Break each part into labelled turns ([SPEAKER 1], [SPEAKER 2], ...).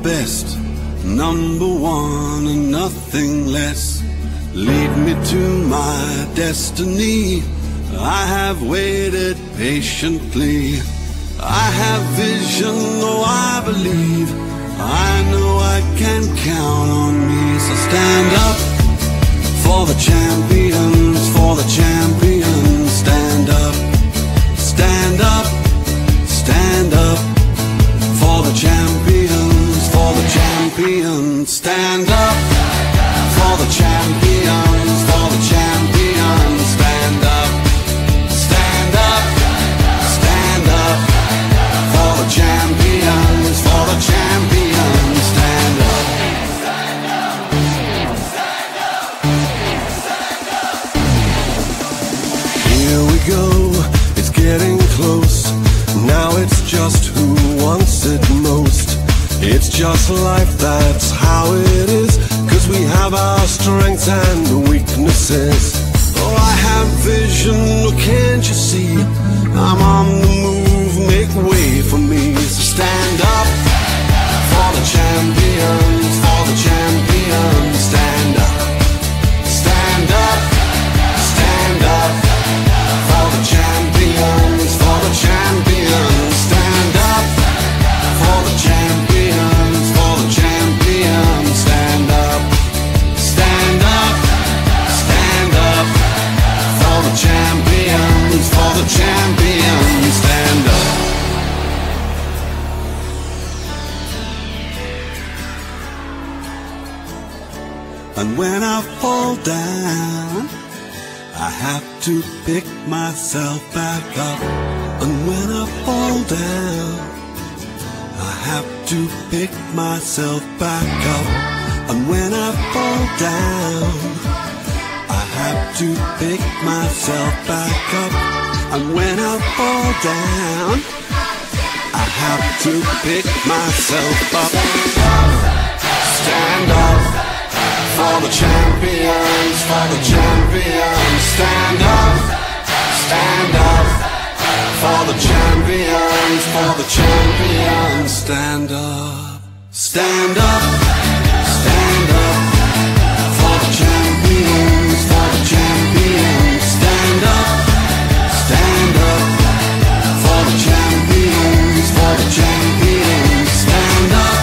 [SPEAKER 1] best, number one and nothing less. Lead me to my destiny. I have waited patiently. I have vision, oh I believe. I know I can count on me. So stand up for the champions, for the champions. Stand up, stand up, stand up for the champions, for the champions. Stand up for the champions, for the champions. Stand up, stand up, stand up for the champions, for the champions. Stand up. Here we go, it's getting close. Now it's just who wants it most. It's just life, that's how it is. 'Cause we have our strengths and weaknesses. Oh, I have vision, oh, can't you see? I'm on the move, make way for me. So stand up for the champions, for the champions. Stand up, stand up, stand up for the champions, for the champions. Stand up for the champions, for the champions. Stand up, stand up, stand up for the champions, for the champions. Stand up. And when I fall down, I have to pick myself back up. And when I fall down, I have to pick myself back up. And when I fall down, I have to pick myself back up. And when I fall down, I have to pick myself up. Stand up for the champions, for the champions. Stand up, stand up for the champions, for the champions. Stand up, stand up, stand up for the champions, for the champions. Stand up for the champions, for the champions. Stand up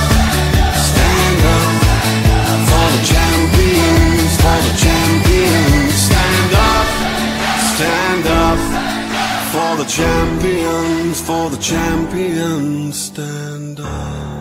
[SPEAKER 1] for the champions, for the champions. Stand up for the champions, for the champions. Stand up.